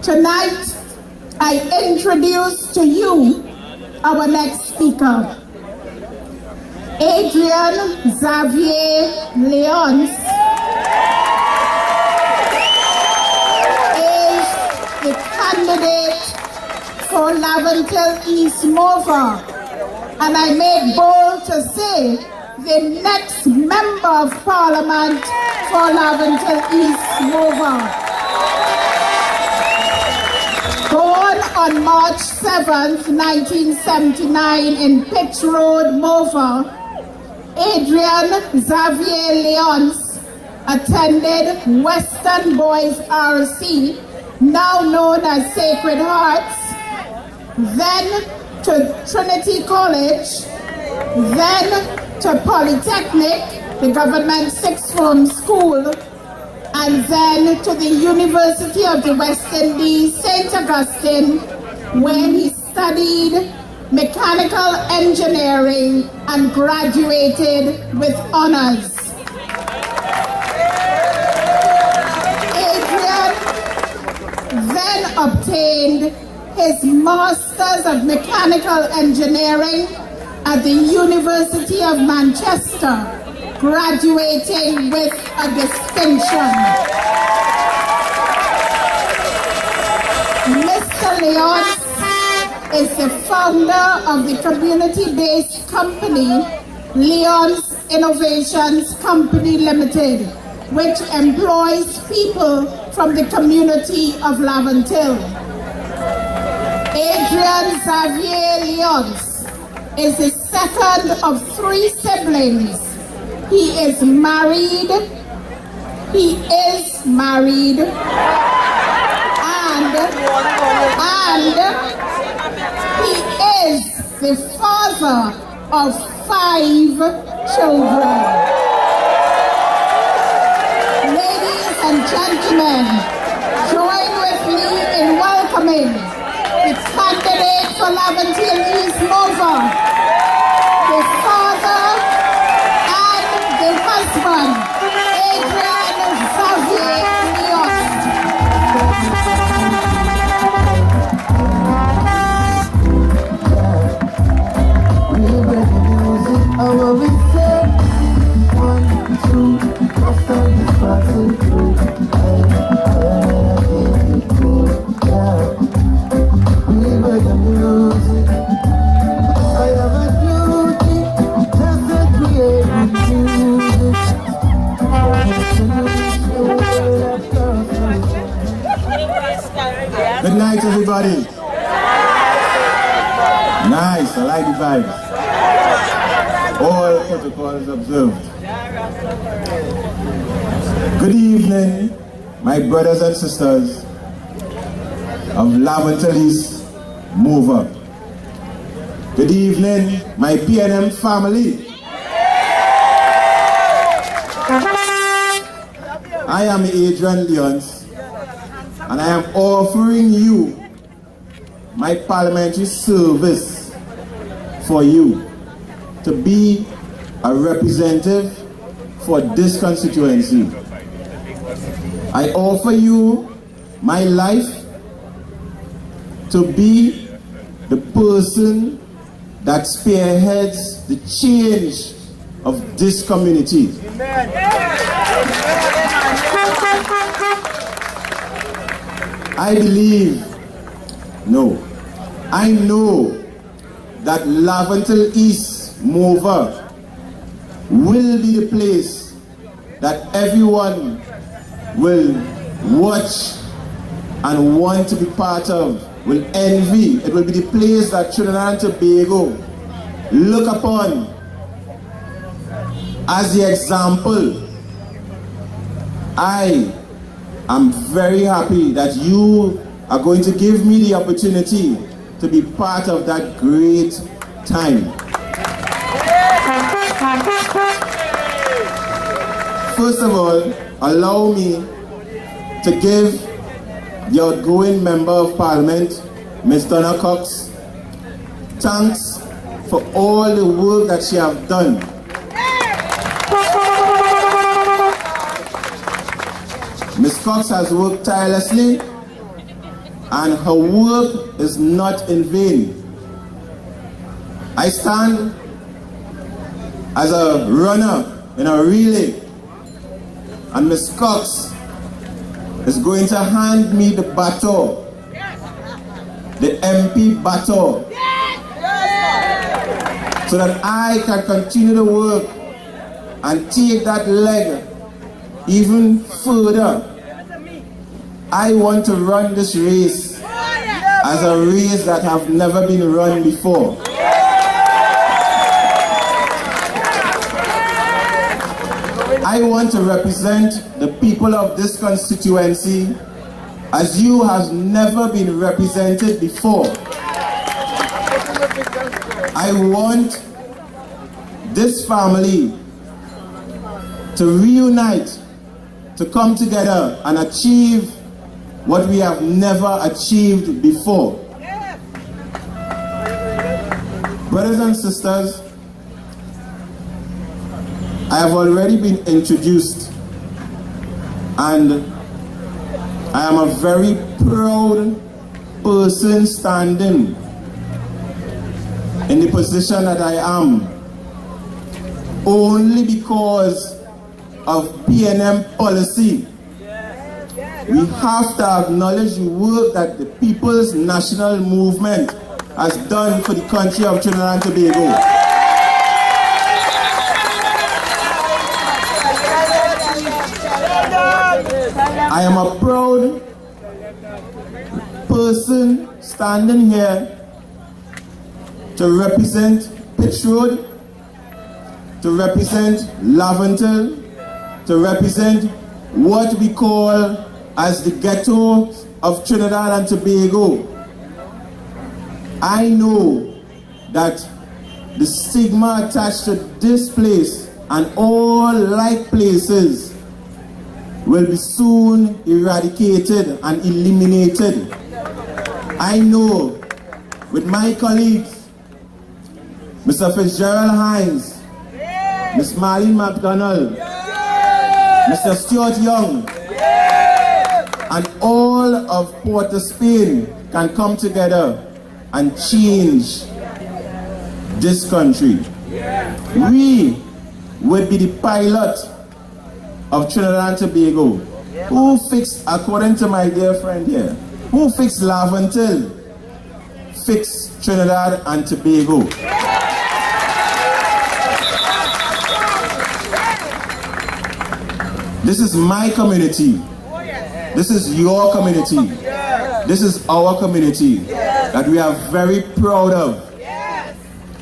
Tonight, I introduce to you our next speaker, Adrian Leonce is the candidate for Laventille East Morvant, and I make bold to say the next member of Parliament for Laventille East Morvant. Born on March 7th, 1979 in Pitch Road, Morvant, Adrian Leonce attended Western Boys RC, now known as Sacred Hearts, then to Trinity College, then to Polytechnic, the government sixth form school, and then to the University of the West Indies, St. Augustine, where he studied mechanical engineering and graduated with honors. Adrian then obtained his Masters of Mechanical Engineering at the University of Manchester, graduating with a distinction. Mr. Leonce is the founder of the community-based company Leonce Innovations Company Limited, which employs people from the community of Laventille. Adrian Leonce is the second of 3 siblings. He is married, and he is the father of 5 children. Ladies and gentlemen, join with me in welcoming the candidate for Laventille East Morvant, the father and the husband, Adrian Leonce. Good night, everybody. Nice, I like the vibes. All protocols observed. Good evening, my brothers and sisters of Laventille East Morvant. Good evening, my PNM family. I am Adrian Leonce, and I am offering you my parliamentary service for you to be a representative for this constituency. I offer you my life to be the person that spearheads the change of this community. I know that Laventille East Morvant will be the place that everyone will watch and want to be part of, will envy. It will be the place that Trinidad and Tobago look upon as the example. I am very happy that you are going to give me the opportunity to be part of that great time. First of all, allow me to give the outgoing Member of Parliament, Ms. Donna Cox, thanks for all the work that she has done. Ms. Cox has worked tirelessly and her work is not in vain. I stand as a runner in a relay, and Ms. Cox is going to hand me the baton, the MP baton, so that I can continue to work and take that leg even further. I want to run this race as a race that have never been run before. I want to represent the people of this constituency as you have never been represented before. I want this family to reunite, to come together and achieve what we have never achieved before. Brothers and sisters, I have already been introduced, and I am a very proud person standing in the position that I am, only because of PNM policy. We have to acknowledge the work that the People's National Movement has done for the country of Trinidad and Tobago. I am a proud person standing here to represent Pitch Road, to represent Laventille, to represent what we call as the ghetto of Trinidad and Tobago. I know that the stigma attached to this place and all like places will be soon eradicated and eliminated. I know with my colleagues, Mr. Fitzgerald Hines, Ms. Marlene McDonald, Mr. Stuart Young, and all of Port of Spain can come together and change this country. We would be the pilot of Trinidad and Tobago. Who fixed, according to my dear friend here, who fixed Laventille? Fixed Trinidad and Tobago. This is my community. This is your community. This is our community that we are very proud of.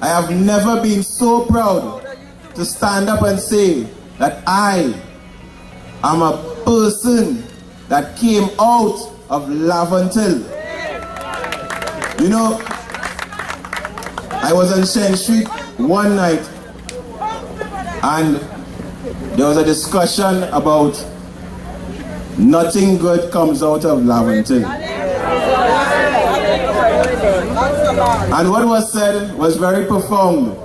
I have never been so proud to stand up and say that I am a person that came out of Laventille. You know, I was on Shen Street one night and there was a discussion about nothing good comes out of Laventille. And what was said was very profound.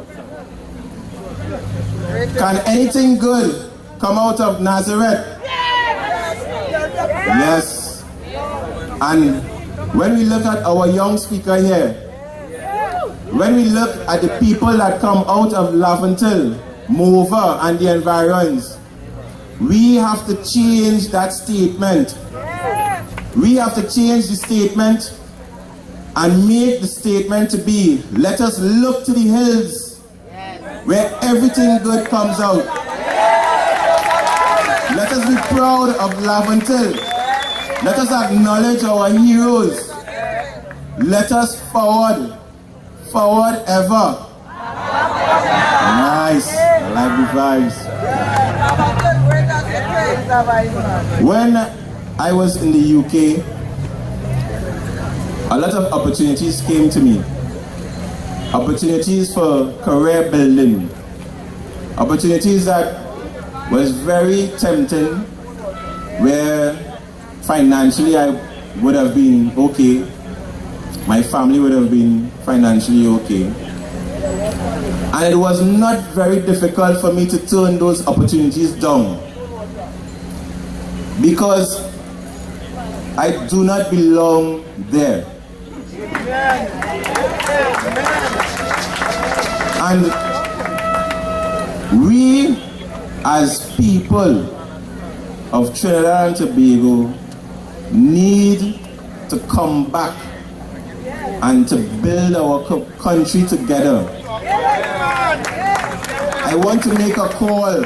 Can anything good come out of Nazareth? Yes. And when we look at our young speaker here, when we look at the people that come out of Laventille, Morvant and the environs, we have to change that statement. We have to change the statement and make the statement to be, let us look to the hills where everything good comes out. Let us be proud of Laventille. Let us acknowledge our heroes. Let us forward ever. Nice, I like the vibes. When I was in the UK, a lot of opportunities came to me. Opportunities for career building. Opportunities that was very tempting, where financially I would have been okay. My family would have been financially okay. And it was not very difficult for me to turn those opportunities down. Because I do not belong there. And we as people of Trinidad and Tobago need to come back and to build our country together. I want to make a call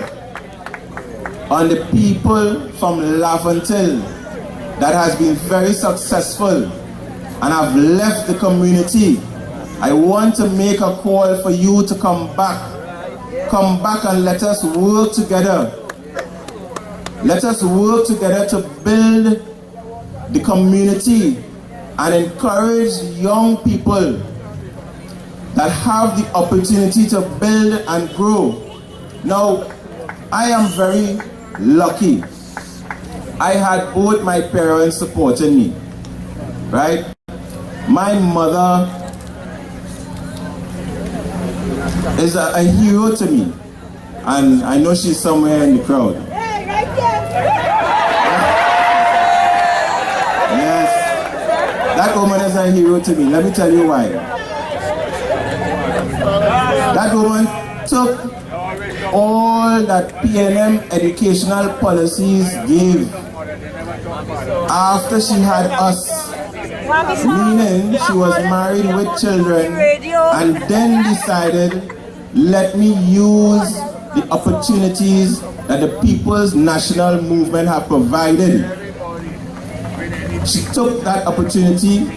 on the people from Laventille that has been very successful and have left the community. I want to make a call for you to come back. Come back and let us work together. Let us work together to build the community and encourage young people that have the opportunity to build and grow. Now, I am very lucky. I had both my parents supporting me, right? My mother is a hero to me, and I know she's somewhere in the crowd. Yes, that woman is a hero to me. Let me tell you why. That woman took all that PNM educational policies gave after she had us, meaning she was married with children, and then decided, let me use the opportunities that the People's National Movement have provided. She took that opportunity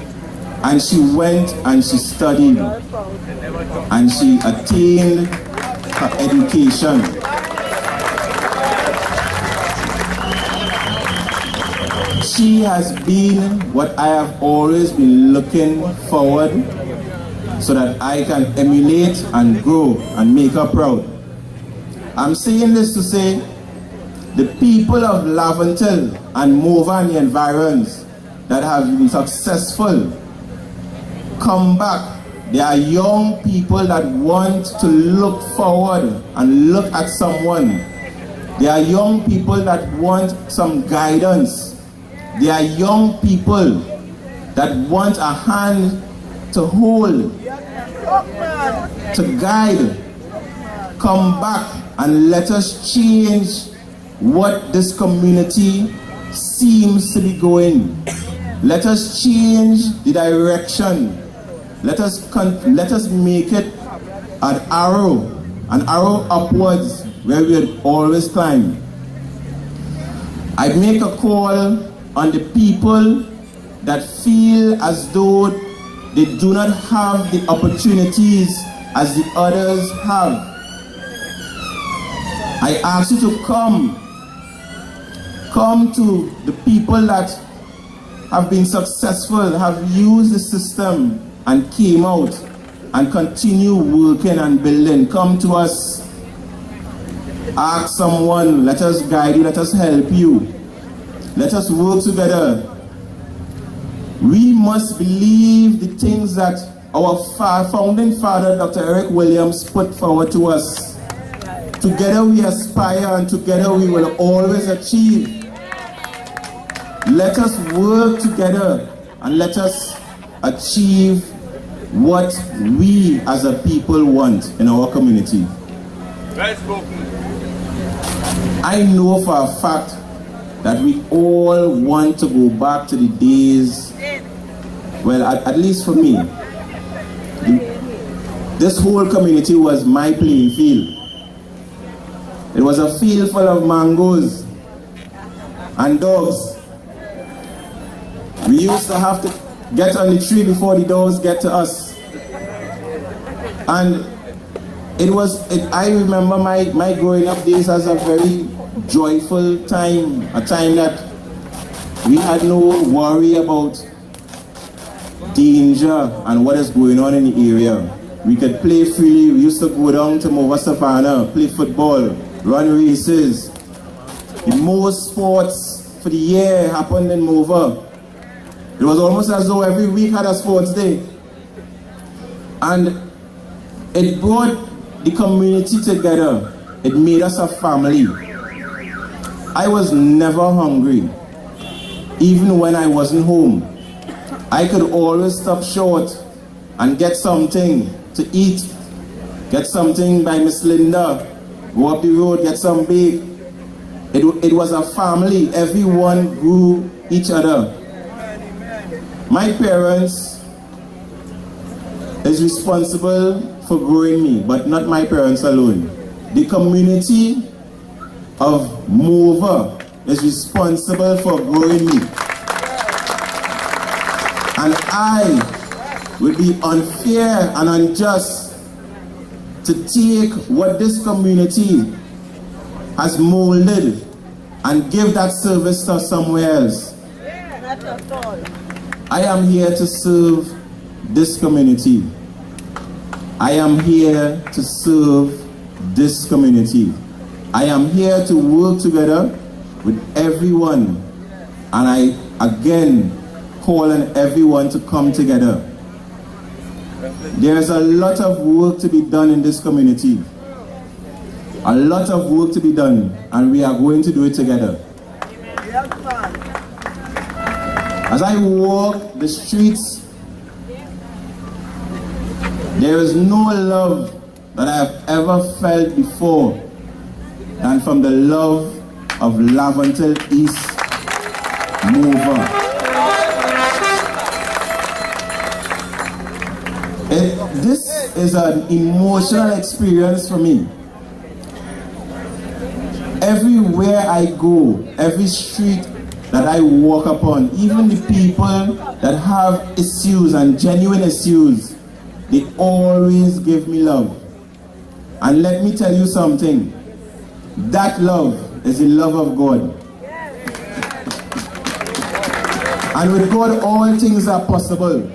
and she went and she studied and she attained her education. She has been what I have always been looking forward so that I can emulate and grow and make her proud. I'm saying this to say the people of Laventille and Morvant and the environs that have been successful, come back. There are young people that want to look forward and look at someone. There are young people that want some guidance. There are young people that want a hand to hold, to guide. Come back and let us change what this community seems to be going. Let us change the direction. Let us make it an arrow upwards where we had always climbed. I make a call on the people that feel as though they do not have the opportunities as the others have. I ask you to come to the people that have been successful, have used the system and came out and continue working and building. Come to us. Ask someone, let us guide you, let us help you. Let us work together. We must believe the things that our founding father, Dr. Eric Williams, put forward to us. Together we aspire and together we will always achieve. Let us work together and let us achieve what we as a people want in our community. I know for a fact that we all want to go back to the days, well, at least for me, this whole community was my playing field. It was a field full of mangoes and dogs. We used to have to get on the tree before the dogs get to us. And I remember my growing up days as a very joyful time, a time that we had no worry about danger and what is going on in the area. We could play freely. We used to go down to Mova Savannah, play football, run races. The most sports for the year happened in Mova. It was almost as though every week had a sports day. And it brought the community together. It made us a family. I was never hungry. even when I wasn't home. I could always stop short and get something to eat, get something by Miss Linda, go up the road, get some bake. It was a family. Everyone grew each other. My parents is responsible for growing me, but not my parents alone. The community of Morvant is responsible for growing me. And I would be unfair and unjust to take what this community has molded and give that service to somewhere else. I am here to serve this community. I am here to serve this community. I am here to work together with everyone, and I again call on everyone to come together. There's a lot of work to be done in this community. A lot of work to be done, and we are going to do it together. As I walk the streets, there is no love that I have ever felt before than from the love of Laventille East Morvant. This is an emotional experience for me. Everywhere I go, every street that I walk upon, even the people that have issues and genuine issues, they always give me love. And let me tell you something, that love is the love of God. And with God, all things are possible.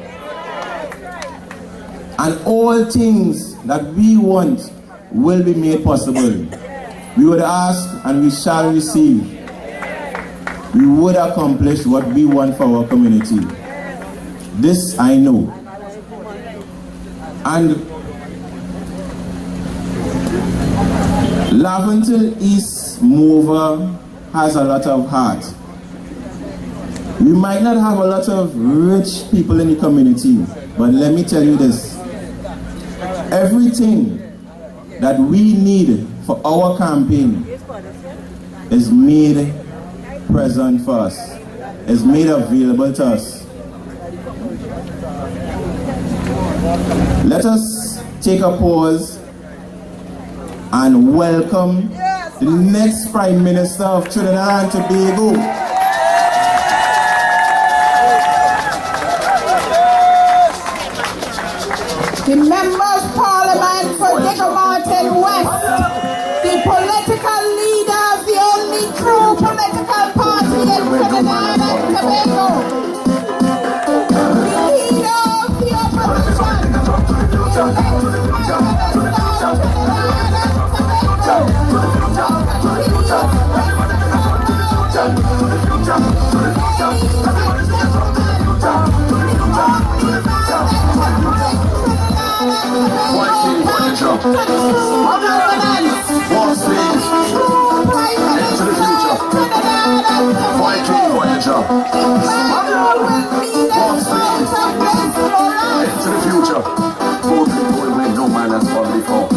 And all things that we want will be made possible. We would ask and we shall receive. We would accomplish what we want for our community. This I know. And Laventille East Morvant has a lot of heart. We might not have a lot of rich people in the community, but let me tell you this. Everything that we need for our campaign is made present for us, is made available to us. Let us take a pause and welcome the next Prime Minister of Trinidad and Tobago. The Member of Parliament for Martin West, the political leader of the only true political party in Trinidad and Tobago, the leader of the opposition, the elected Prime Minister of Trinidad Into the future. Both people where no man has gone before.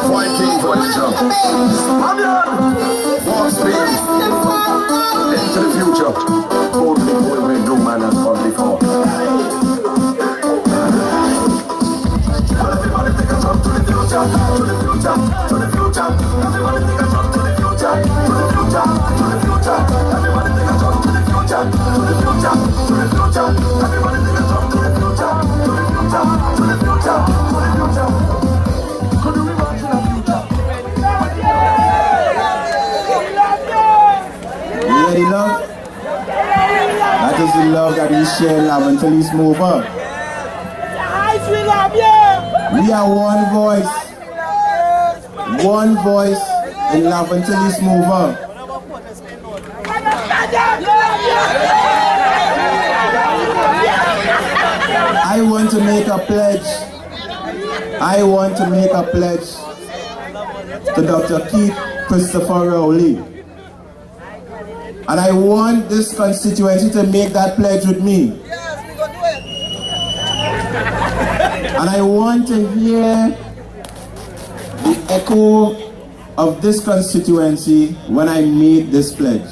Fighting for the job. War speed. Into the future. Both people where no man has gone before. Everybody take a jump to the future. To the future. To the future. Everybody take a jump to the future. To the future. To the future. Everybody take a jump to the future. To the future. To the future. Everybody take a jump to the future. To the future. To the future. To the future. Could you rewind to the future? Yeah, the love. That is the love that we share in Laventille East Morvant. We are one voice. One voice, in Laventille East Mover. I want to make a pledge. I want to make a pledge to Dr. Keith Christopher Rowley. And I want this constituency to make that pledge with me. And I want to hear the echo of this constituency when I made this pledge.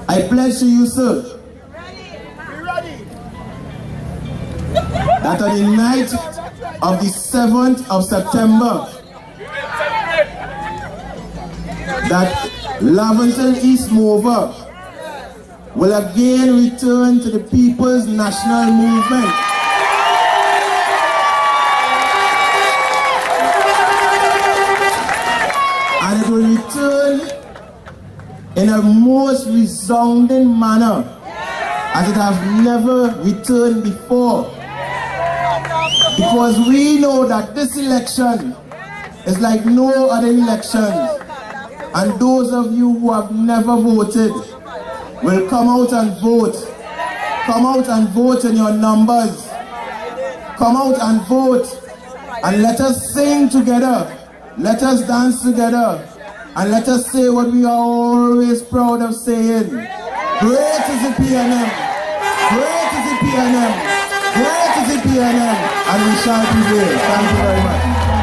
I pledge to you, sir, that on the night of the 7th of September, that Laventille East Mover will again return to the People's National Movement. And it will return in a most resounding manner as it has never returned before. Because we know that this election is like no other election. And those of you who have never voted will come out and vote. Come out and vote in your numbers. Come out and vote. And let us sing together. Let us dance together. And let us say what we are always proud of saying. Great is the PNM. Great is the PNM. Great is the PNM. And we shall prevail. Thank you very much.